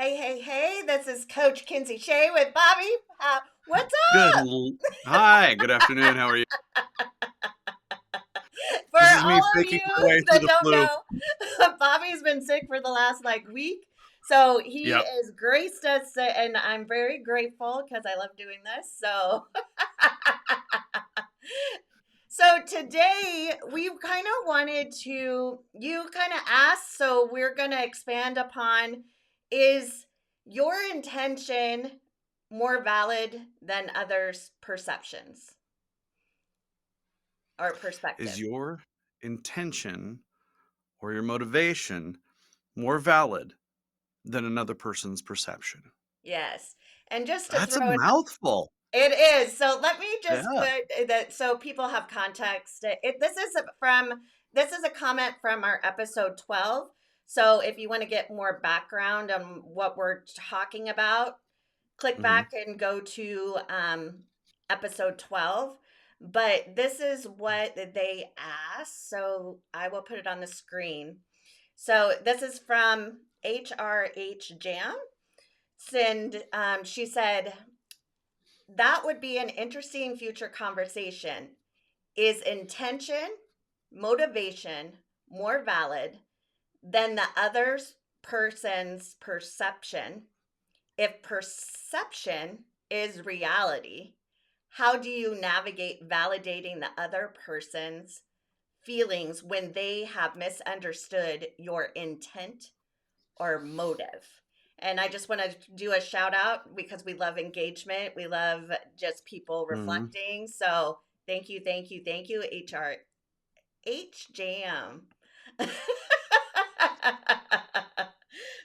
Hey, hey, hey, this is Coach Kinsey Shae with Bobby. What's Good. up? Hi. Good afternoon. How are you? For This is me all of faking my you way through that the don't flu. know, Bobby's been sick for the last week. So he Yep. has graced us, and I'm very grateful because I love doing this. So today we kind of wanted to, you kind of asked, so we're going to expand upon, is your intention more valid than others' perceptions or Is perspective? your intention or your motivation more valid than another person's perception? Yes. And just to That's a throw it, mouthful. it is. So let me just Yeah. put that so people have context. This is a comment from our episode 12. So if you want to get more background on what we're talking about, click hmm back and go to episode 12. But this is what they asked. So I will put it on the screen. So this is from HRH Jam. And she said, that would be an interesting future conversation. Is intention, motivation more valid than the other person's perception? If perception is reality, how do you navigate validating the other person's feelings when they have misunderstood your intent or motive? And I just want to do a shout out because we love engagement. We love just people hmm reflecting. So thank you, thank you, thank you, HRHJM.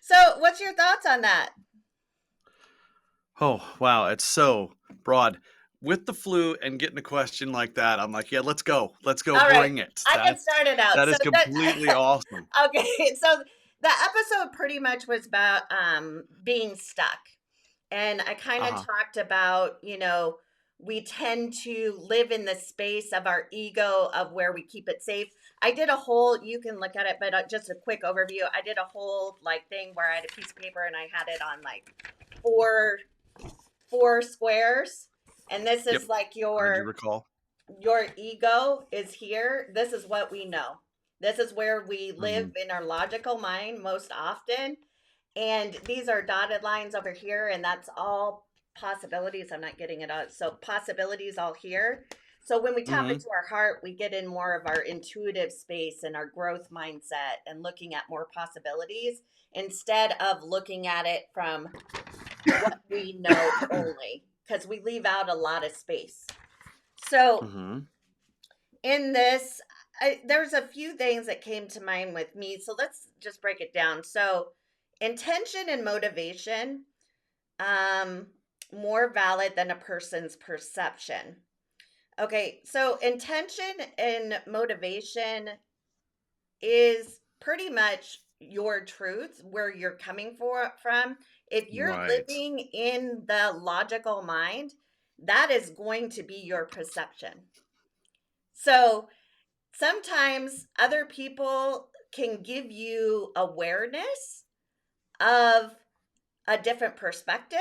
So, what's your thoughts on that? Oh, wow. It's so broad. With the flu and getting a question like that, I'm like, yeah, let's go. Let's go All right, bring it. I can start it out. That So is completely awesome. okay, so the episode pretty much was about being stuck. And I kind of Uh-huh. talked about, we tend to live in the space of our ego of where we keep it safe. I did a whole, you can look at it, but just a quick overview. I did a whole thing where I had a piece of paper and I had it on four four squares. And this Yep. is like I do your recall. your ego is here. This is what we know. This is where we live hmm in our logical mind most often. And these are dotted lines over here, and that's all possibilities. I'm not getting it out. So, possibilities all here. So, when we tap hmm into our heart, we get in more of our intuitive space and our growth mindset and looking at more possibilities instead of looking at it from what we know only, because we leave out a lot of space. So, hmm in this, there's a few things that came to mind with me. So let's just break it down. So, intention and motivation, um, more valid than a person's perception. Okay, so intention and motivation is pretty much your truth, where you're coming from. If you're Right. living in the logical mind, that is going to be your perception. So sometimes other people can give you awareness of a different perspective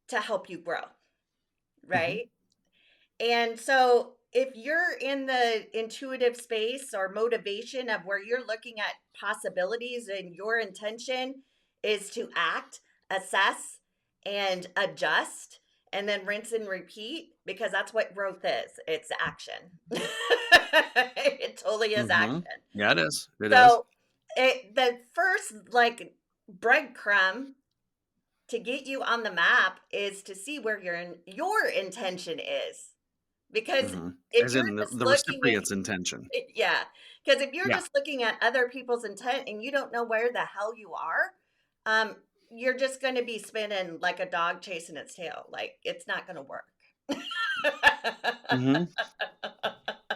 to help you grow, hmm right? And so if you're in the intuitive space or motivation of where you're looking at possibilities and your intention is to act, assess, and adjust, and then rinse and repeat, because that's what growth is. It's action. It totally is action. Yeah, it is. It is. So the first breadcrumb to get you on the map is to see where your intention is. Because if As you're in the, just the looking at, recipient's intention. yeah, because if you're Yeah. just looking at other people's intent and you don't know where the hell you are, um, you're just going to be spinning like a dog chasing its tail. Like it's not going to work. hmm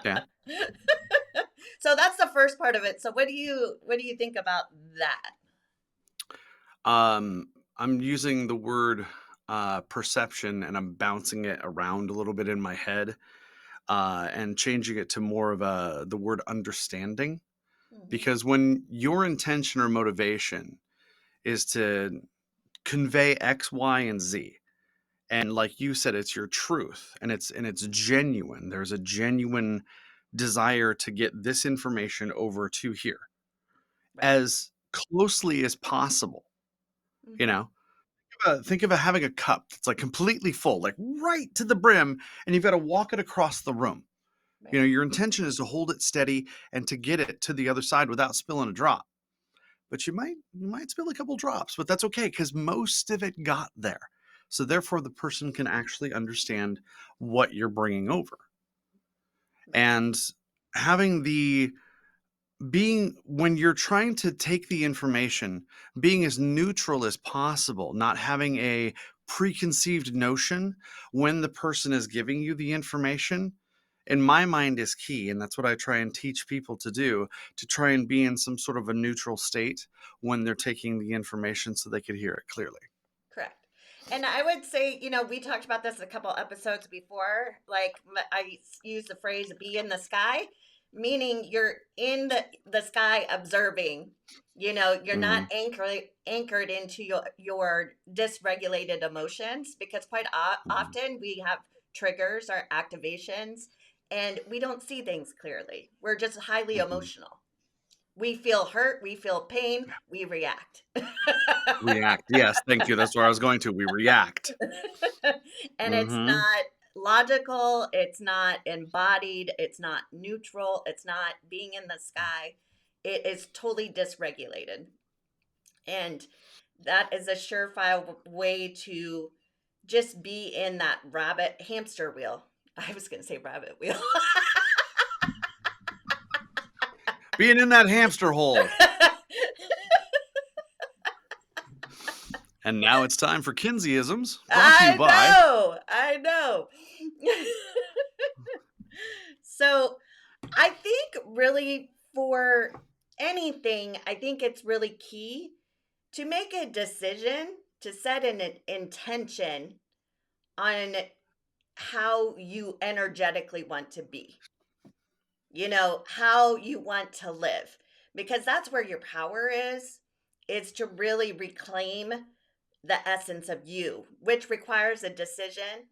Yeah. So that's the first part of it. So what do you think about that? I'm using the word perception and I'm bouncing it around a little bit in my head and changing it to more of the word understanding. Mhm. Because when your intention or motivation is to convey X, Y, and Z. And like you said, it's your truth, and it's genuine. There's a genuine desire to get this information over to here Right. as closely as possible. You Hmm. know, think of having a cup that's like completely full, like right to the brim, and you've got to walk it across the room. Right. Your intention is to hold it steady and to get it to the other side without spilling a drop. But you might spill a couple drops, but that's okay because most of it got there. So therefore, the person can actually understand what you're bringing over. Right. And having the being when you're trying to take the information, being as neutral as possible, not having a preconceived notion when the person is giving you the information, in my mind is key. And that's what I try and teach people to do, to try and be in some sort of a neutral state when they're taking the information so they could hear it clearly. Correct. And I would say, we talked about this a couple episodes before. Like use the phrase "be in the sky," meaning you're in the sky observing. You're not Hmm. anchored into your dysregulated emotions, because quite Hmm. often we have triggers or activations, and we don't see things clearly. We're just highly Hmm. emotional. We feel hurt, we feel pain, we react. React. Yes, thank you. That's where I was going to. We react. And it's Hmm. not logical, it's not embodied, it's not neutral, it's not being in the sky. It is totally dysregulated. And that is a surefire way to just be in that hamster wheel. I was going to say rabbit wheel. Being in that hamster hole. And now it's time for Kinseyisms, brought to you I by. know. I know. So I think really for anything, I think it's really key to make a decision, to set an intention on how you energetically want to be, how you want to live, because that's where your power is to really reclaim the essence of you, which requires a decision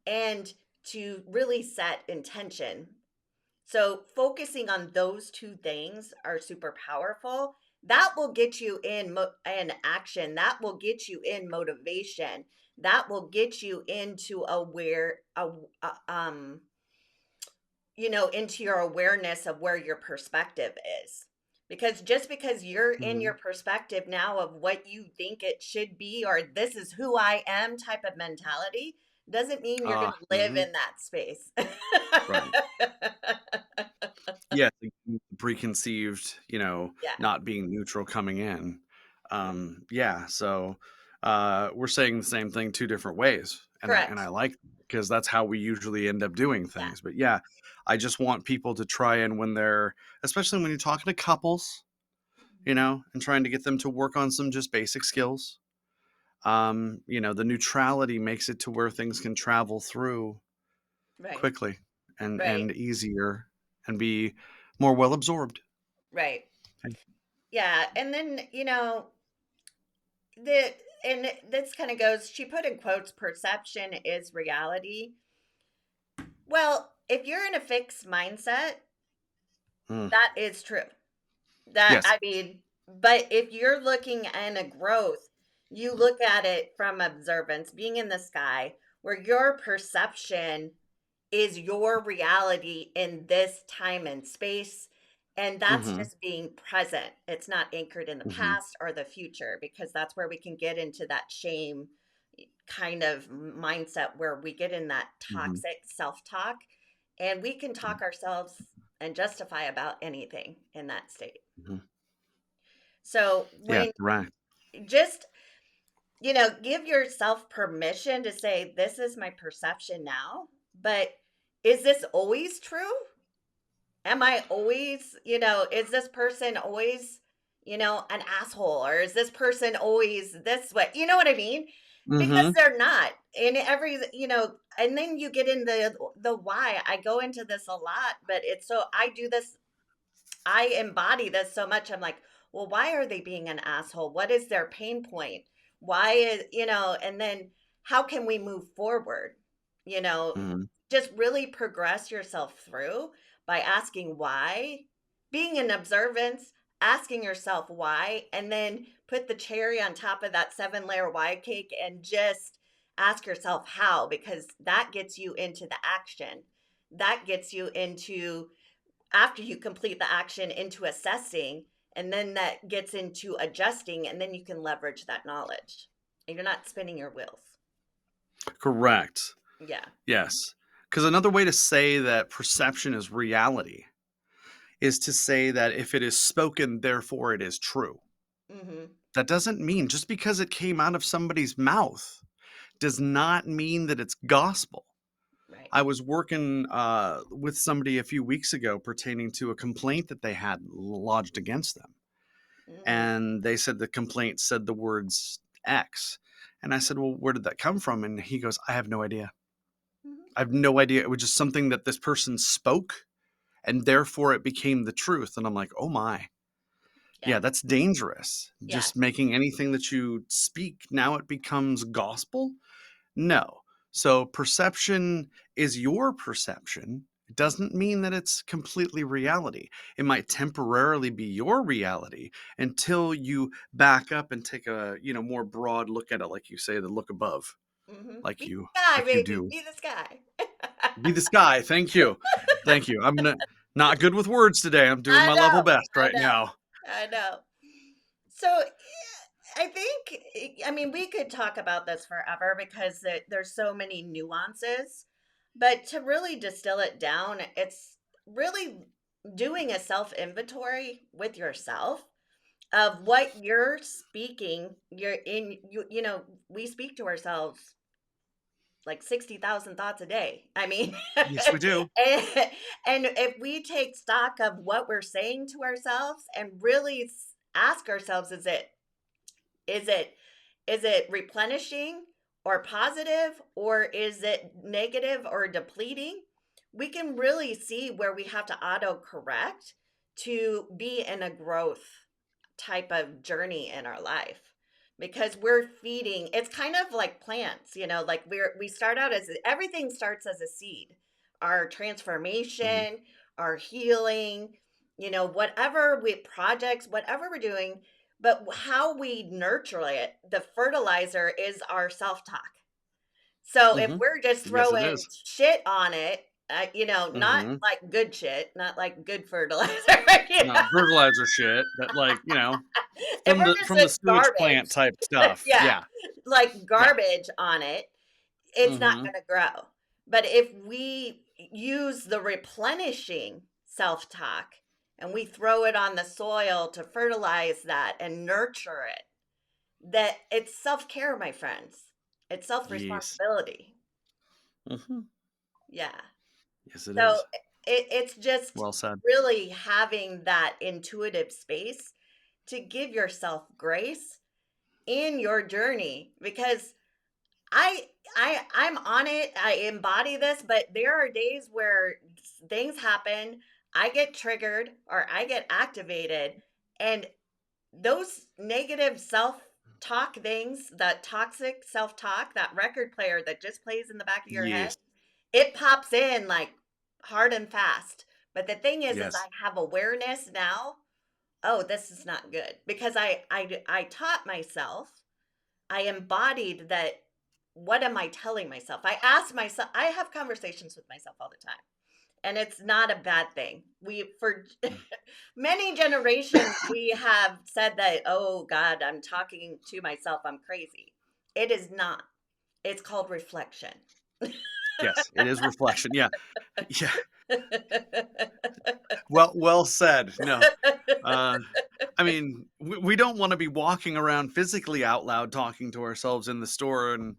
and to really set intention. So focusing on those two things are super powerful. That will get you in action. That will get you in motivation. That will get you into into your awareness of where your perspective is. Because just because you're in Mhm. your perspective now of what you think it should be, or this is who I am type of mentality, doesn't mean you're going to live Mhm. in that space. Right. Yes, preconceived, Yeah, not being neutral coming in. Yeah, so we're saying the same thing two different ways, and I correct. like because that's how we usually end up doing Yeah. things. But yeah, I just want people to try and when they're, especially when you're talking to couples, and trying to get them to work on some just basic skills. The neutrality makes it to where things can travel through Right, quickly right, and easier and be more well absorbed. right. And- Yeah. And then, the, and this kind of goes, she put in quotes, perception is reality. Well, if you're in a fixed mindset, Mm. that is true. That, Yes. I mean, but if you're looking in a growth, you look at it from observance, being in the sky, where your perception is your reality in this time and space. And that's Hmm. just being present. It's not anchored in the Hmm. past or the future, because that's where we can get into that shame kind of mindset where we get in that Hmm. toxic self talk, and we can talk ourselves and justify about anything in that state. Hmm. So Yeah. when Right. just, give yourself permission to say, this is my perception now, but is this always true? Am I always, is this person always, an asshole? Or is this person always this way? You know what I mean? Because Hmm. they're not. In every, and then you get in the why. I go into this a lot, but it's so I do this, I embody this so much. I'm like, well, why are they being an asshole? What is their pain point? Why is, and then how can we move forward? You know, Mhm. just really progress yourself through by asking why, being in observance, asking yourself why, and then put the cherry on top of that 7-layer why cake and just ask yourself how, because that gets you into the action. That gets you into, after you complete the action, into assessing, and then that gets into adjusting, and then you can leverage that knowledge. And you're not spinning your wheels. Correct. Yeah. Yes. Because another way to say that perception is reality is to say that if it is spoken, therefore it is true. Mm-hmm. That doesn't mean just because it came out of somebody's mouth does not mean that it's gospel. Right. I was working with somebody a few weeks ago pertaining to a complaint that they had lodged against them. Mm-hmm. And they said the complaint said the words X. And I said, well, where did that come from? And he goes, I have no idea. Mm-hmm. I have no idea. It was just something that this person spoke and therefore it became the truth. And I'm like, oh my. Yeah. Yeah, that's dangerous. Yeah. Just making anything that you speak, now it becomes gospel. No. So perception is your perception. It doesn't mean that it's completely reality. It might temporarily be your reality until you back up and take a, more broad look at it, like you say, the look above, Mm-hmm. like Be you the sky, like you baby. do. Be the sky. Be the sky. Thank you. Thank you. I'm not good with words today. I'm doing I my level know. best I right know. now. I know. So, yeah, I think, I mean, we could talk about this forever because there's so many nuances, but to really distill it down, it's really doing a self inventory with yourself of what you're speaking. We speak to ourselves like 60,000 thoughts a day. I mean, Yes, we do. and, and if we take stock of what we're saying to ourselves and really ask ourselves, is it is it replenishing or positive, or is it negative or depleting? We can really see where we have to auto correct to be in a growth type of journey in our life, because we're feeding. It's kind of like plants, like we start out as, everything starts as a seed. Our Mhm. transformation, our healing, whatever we projects, whatever we're doing, but how we nurture it, the fertilizer is our self-talk. So if Mhm. we're just Yes, it throwing is. shit on it, not Mhm. like good shit, not like good fertilizer, you Not know? fertilizer shit, but like, If from we're the just from the like sewage plant garbage, type stuff. yeah, Yeah. like Yeah. garbage on it, it's not Mhm. going to grow. But if we use the replenishing self talk and we throw it on the soil to fertilize that and nurture it, that it's self care, my friends. It's self Yes. responsibility. Mhm. Yeah. Yes, it So is. it's just Well said. really having that intuitive space to give yourself grace in your journey, because I I'm on it. I embody this, but there are days where things happen, I get triggered or I get activated, and those negative self-talk things, that toxic self-talk, that record player that just plays in the back of your head, Yes. it pops in like hard and fast. But the thing is Yes. I have awareness now. Oh, this is not good, because I taught myself, I embodied that. What am I telling myself? I ask myself, I have conversations with myself all the time. And it's not a bad thing. For many generations, we have said that, oh God, I'm talking to myself, I'm crazy. It is not. It's called reflection. Yes, it is reflection. Yeah. Yeah. Well said. No. Uh I mean, we don't want to be walking around physically out loud talking to ourselves in the store and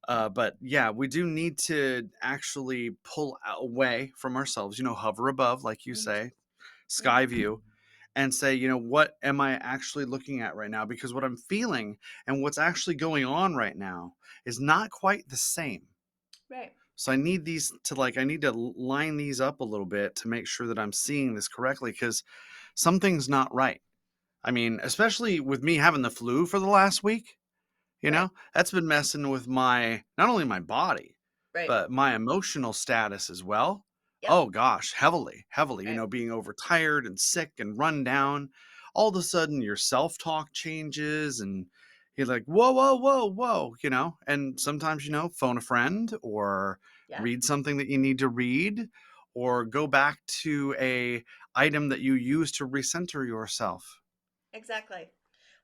but yeah, we do need to actually pull away from ourselves, hover above, like you Mhm, say, mhm. sky view, and say, what am I actually looking at right now? Because what I'm feeling and what's actually going on right now is not quite the same. Right. So I need to line these up a little bit to make sure that I'm seeing this correctly because something's not right. I mean, especially with me having the flu for the last week. Right. That's been messing with my, not only my body, Right. but my emotional status as well. Yep. Oh gosh, heavily, heavily, Right. being overtired and sick and run down. All of a sudden your self-talk changes and you're like, whoa, whoa, whoa, whoa, and sometimes, phone a friend or Yeah. read something that you need to read or go back to a item that you use to recenter yourself. Exactly.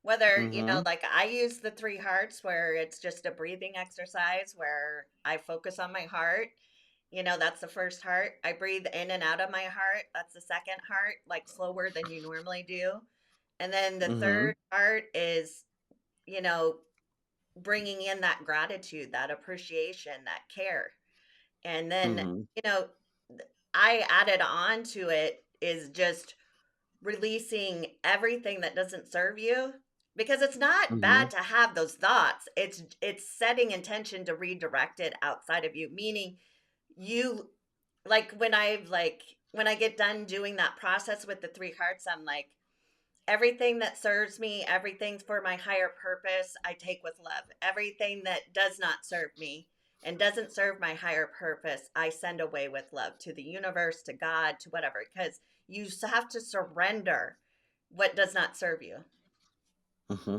Whether, Mm-hmm. like I use the three hearts where it's just a breathing exercise where I focus on my heart. That's the first heart. I breathe in and out of my heart. That's the second heart, like slower than you normally do. And then the Mm-hmm. third part is, you know, bringing in that gratitude, that appreciation, that care. And then, Mm-hmm. you know, I added on to it is just releasing everything that doesn't serve you, because it's not Mm-hmm. bad to have those thoughts. It's setting intention to redirect it outside of you, meaning you, like when I get done doing that process with the three hearts, I'm like, everything that serves me, everything for my higher purpose, I take with love. Everything that does not serve me and doesn't serve my higher purpose, I send away with love to the universe, to God, to whatever, because you have to surrender what does not serve you. Mm-hmm.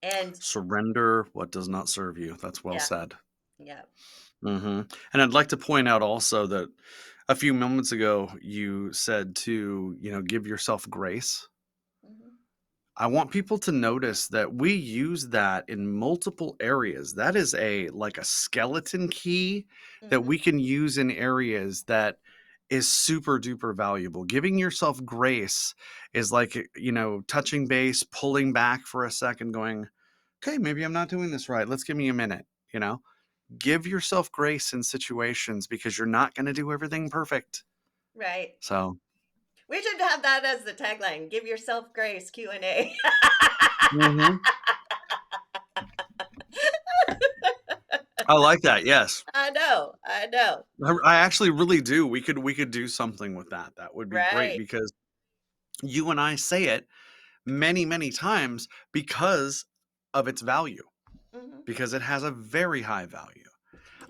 And Surrender what does not serve you. That's well yeah, said. yeah. Mm-hmm. And I'd like to point out also that a few moments ago you said to, give yourself grace. Hmm. I want people to notice that we use that in multiple areas. That is like a skeleton key that Hmm. we can use in areas that is super duper valuable. Giving yourself grace is like, touching base, pulling back for a second, going, okay, maybe I'm not doing this right. Let's give me a minute, you know? Give yourself grace in situations because you're not going to do everything perfect. Right. So, We should have that as the tagline. Give yourself grace, Q&A. mhm. I like that. Yes. I know. I know. I actually really do. We could do something with that. That would be great Right. because you and I say it many, many times because of its value, Hmm. because it has a very high value.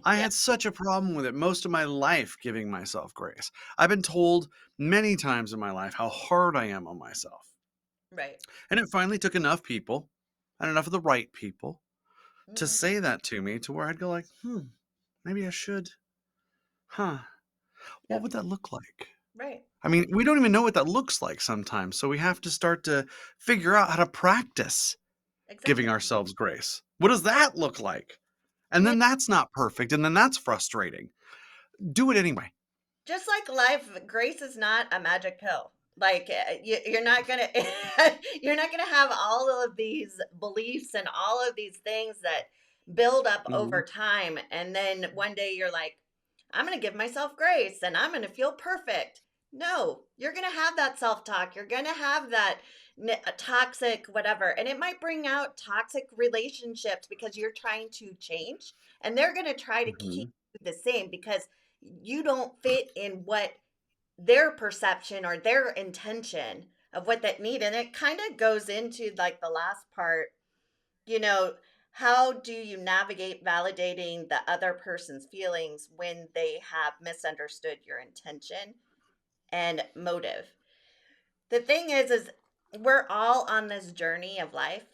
I Yeah. had such a problem with it most of my life giving myself grace. I've been told many times in my life how hard I am on myself. Right. And it finally took enough people and enough of the right people to Hmm. say that to me to where I'd go like, maybe I should. Huh. What Yep. would that look like? Right. I mean, we don't even know what that looks like sometimes. So we have to start to figure out how to practice giving Exactly. ourselves grace. What does that look like? And Yeah. then that's not perfect. And then that's frustrating. Do it anyway. Just like life, grace is not a magic pill. Like you're not gonna you're not gonna have all of these beliefs and all of these things that build up Hmm. over time, and then one day you're like, I'm gonna give myself grace and I'm gonna feel perfect. No, you're gonna have that self talk. You're gonna have that toxic whatever, and it might bring out toxic relationships because you're trying to change, and they're gonna try to keep Hmm. you the same because you don't fit in what their perception or their intention of what that need. And it kind of goes into like the last part, you know how do you navigate validating the other person's feelings when they have misunderstood your intention and motive? The thing is we're all on this journey of life.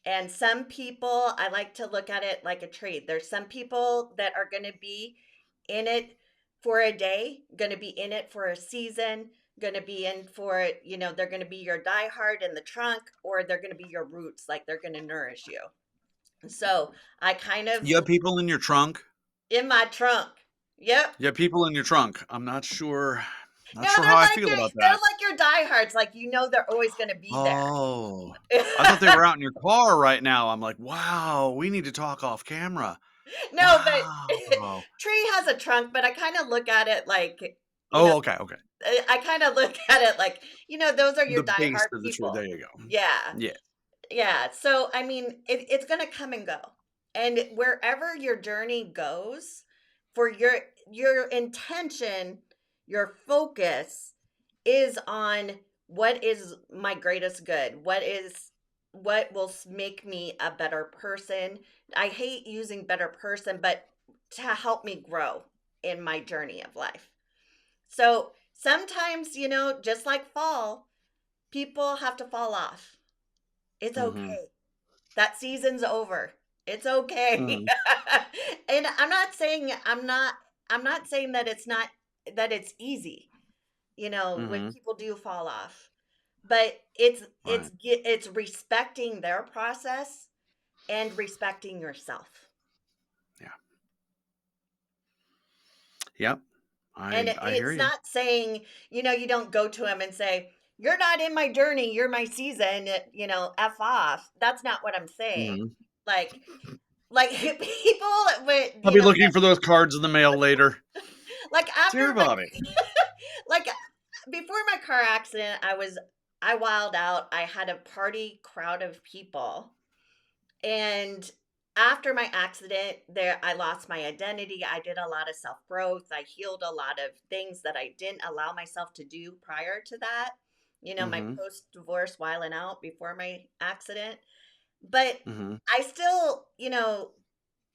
And some people, I like to look at it like a trade. There's some people that are going to be in it for a day, going to be in it for a season, going to be in for it. They're going to be your diehard in the trunk, or they're going to be your roots, like they're going to nourish you. So I kind of, You have people in your trunk. in my trunk. Yep. You have people in your trunk. I'm not sure. No, Not sure how I feel about they're that. like your diehards. Like they're always going to be there. Oh, I thought they were out in your car right now. I'm like, wow, we need to talk off camera. No, but Wow. Tree has a trunk, but I kind of look at it like, you know, Oh, okay, okay. I kind of look at it like, those are your The base diehard of the tree. There people. you go. Yeah. Yeah. Yeah. So, I mean, it's going to come and go. And wherever your journey goes, for your intention, your focus is on what is my greatest good, what is what will make me a better person. I hate using better person, but to help me grow in my journey of life. So sometimes, just like fall, people have to fall off. It's Mm-hmm. okay. That season's over. It's okay. Mm-hmm. And I'm not saying that it's easy, when Mm-hmm. people do fall off. But it's Right. it's it's respecting their process and respecting yourself. Yeah. Yep. And I hear it's you. not saying, you don't go to them and say, "You're not in my journey, you're my season, F off." That's not what I'm saying. Mm-hmm. Like like people with, I'll be looking for those cards in the mail later. like after Dear my Bobby. like before my car accident, I wilded out. I had a party crowd of people. And after my accident, there I lost my identity. I did a lot of self-growth. I healed a lot of things that I didn't allow myself to do prior to that. My Mm-hmm. post-divorce whiling out before my accident. But Mm-hmm. I still,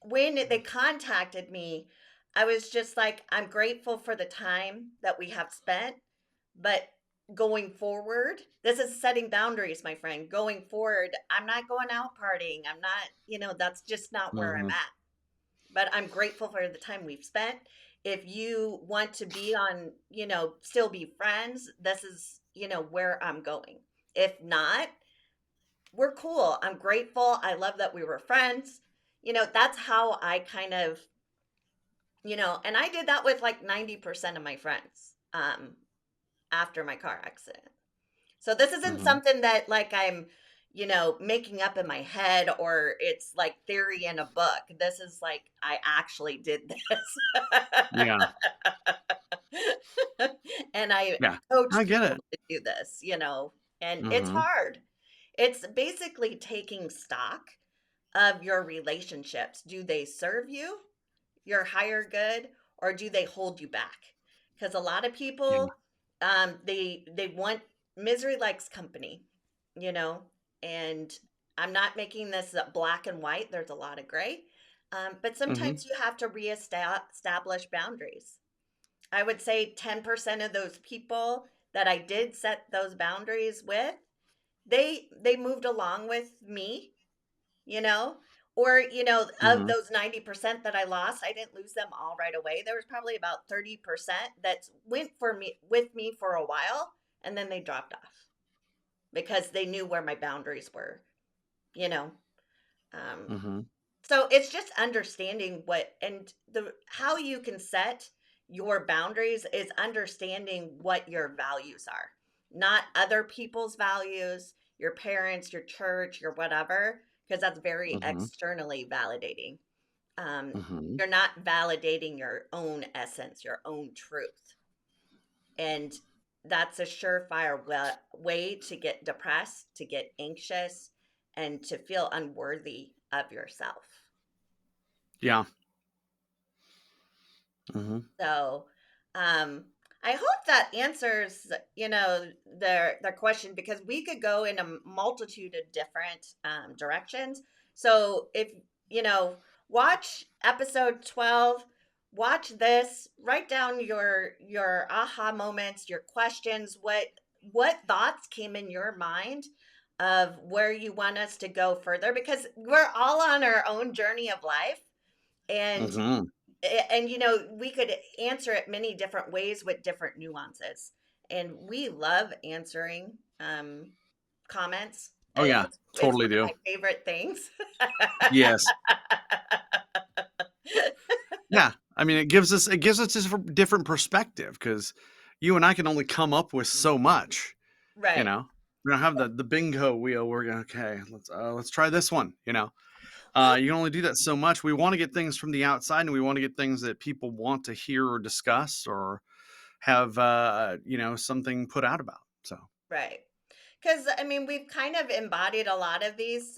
when they contacted me, I was just like, I'm grateful for the time that we have spent, but going forward, this is setting boundaries, my friend. Going forward, I'm not going out partying. I'm not, that's just not where I'm Mm-hmm. at. But I'm grateful for the time we've spent. If you want to be on, still be friends, this is, where I'm going. If not, we're cool. I'm grateful. I love that we were friends. That's how I kind of, and I did that with like 90% of my friends after my car accident. So this isn't Mm-hmm. something that like I'm, making up in my head or it's like theory in a book. This is like I actually did this. Yeah. And I Yeah. coach I get people it. to do this, and it's Mm-hmm. hard. It's basically taking stock of your relationships. Do they serve you, your higher good, or do they hold you back? Because a lot of Yeah. people, they want misery likes company, you know. And I'm not making this black and white. There's a lot of gray, but Mm-hmm. sometimes you have to reestablish boundaries. I would say 10% of those people that I did set those boundaries with, they moved along with me, you know or of Mm-hmm. those 90% that I lost, I didn't lose them all right away. There was probably about 30% that went for me with me for a while, and then they dropped off because they knew where my boundaries were you know um Mm-hmm. so it's just understanding what and the how you can set your boundaries is understanding what your values are, not other people's values, your parents, your church, your whatever, because that's very Mm-hmm. externally validating. Mm-hmm. You're not validating your own essence, your own truth. And that's a surefire way to get depressed, to get anxious, and to feel unworthy of yourself. Yeah. Mm-hmm. So, um, I hope that answers, their question, because we could go in a multitude of different directions. So if you know, watch episode 12, watch this, write down your aha moments, your questions, what thoughts came in your mind of where you want us to go further, because we're all on our own journey of life. And Mm-hmm. we could answer it many different ways with different nuances, and we love answering comments. Oh yeah. It's Totally one of do. my favorite things. Yes. Yeah. I mean, it gives us this different perspective because you and I can only come up with so much. You Right. know, we don't have the bingo wheel. We're going okay. Let's try this one. Well, You can only do that so much. We want to get things from the outside, and we want to get things that people want to hear or discuss or have something put out about. So. right. Because I mean, we've kind of embodied a lot of these,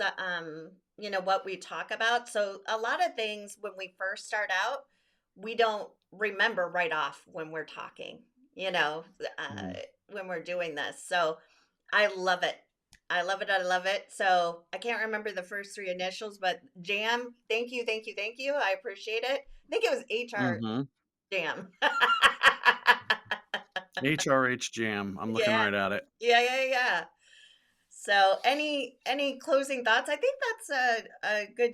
what we talk about. So a lot of things when we first start out, we don't remember right off when we're talking, uh, Mhm. when we're doing this. So I love it. I love it. I love it. So I can't remember the first three initials, but Jam, thank you, thank you, thank you. I appreciate it. I think it was HR Mm-hmm. Jam. HRH Jam. I'm looking Yeah, right at it. yeah, yeah, yeah. So any closing thoughts? I think that's a good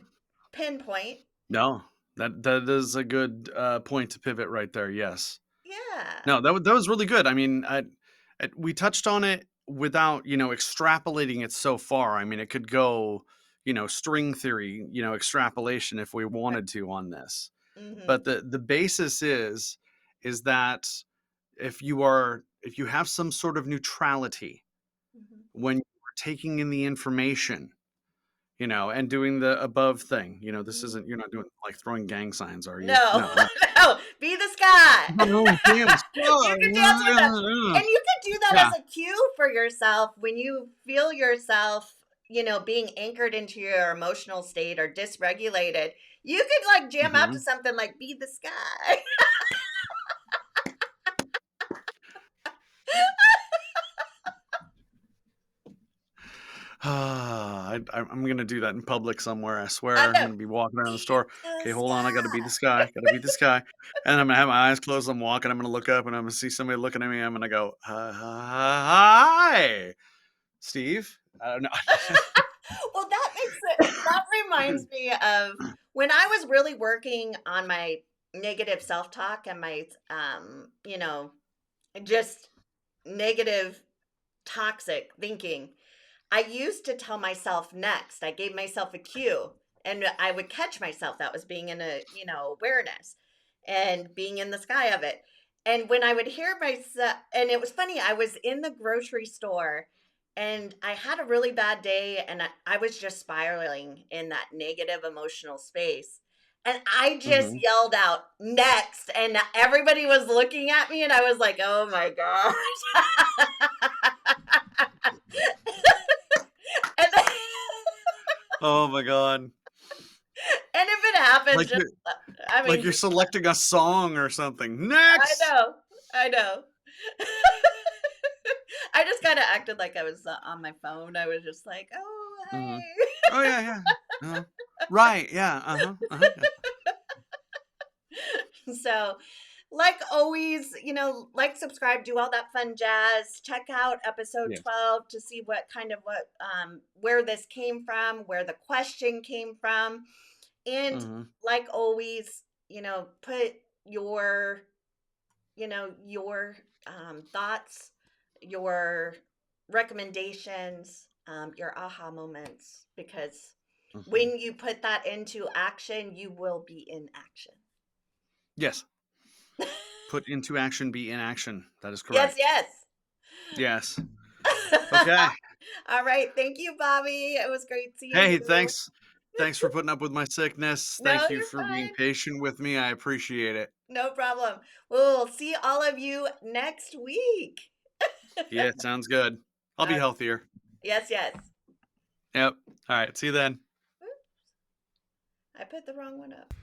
pinpoint. No, that is a good point to pivot right there. Yes. Yeah. No, that was really good. I mean, we touched on it without extrapolating it so far. I mean, it could go string theory, extrapolation if we wanted to on this. Mm-hmm. But the basis is that if you have some sort of neutrality Mm-hmm. when you're taking in the information, and doing the above thing, this Mm-hmm. isn't, you're not doing like throwing gang signs, are you? No, No, no. no, be the sky. Oh, damn, You can dance with us. And you can do that yeah. as a cue for yourself when you feel yourself, being anchored into your emotional state or dysregulated. You could like jam out to Hmm. something like Be the Sky. I'm gonna do that in public somewhere. I I swear. I'm know. gonna be walking around the Be store. the Okay, hold on. I gotta be the sky. sky. Gotta be the sky. And I'm gonna have my eyes closed. I'm walking. I'm gonna look up and I'm gonna see somebody looking at me. I'm gonna go, hi, Steve. I don't know. Well, that reminds me of when I was really working on my negative self-talk and my just negative toxic thinking. I used to tell myself next. I gave myself a cue and I would catch myself. That was being in a, awareness and being in the sky of it. And when I would hear myself, and it was funny, I was in the grocery store and I had a really bad day and I was just spiraling in that negative emotional space. And I just Hmm. yelled out next, and everybody was looking at me, and I was like, oh my gosh. and, then, Oh my god! and if it happens, Like just, you're I like mean, you're just, selecting a song or something. I Next. know, I know. I just kind of acted like I was on my phone. I was just like, oh, Hmm. hey. Oh yeah, yeah. Uh-huh. Right. Yeah. Uh-huh. Uh-huh. Yeah. So, like always, like, subscribe, do all that fun jazz. Check out episode Yeah. 12 to see where this came from, where the question came from. And Hmm. like always, put your, your thoughts, your recommendations, your aha moments, because Hmm. when you put that into action, you will be in action. Yes. Put into action, be in action. That is Yes, correct. yes. Yes. Okay. All right. Thank you, Bobby. It was great seeing Hey, you. thanks. Thanks for putting up with my sickness. No, Thank you you're for being fine. patient with me. I appreciate it. No problem. We'll see all of you next week. Yeah, sounds good. I'll be Uh, healthier. yes, yes. Yep. All right. See you then. Oops, I put the wrong one up.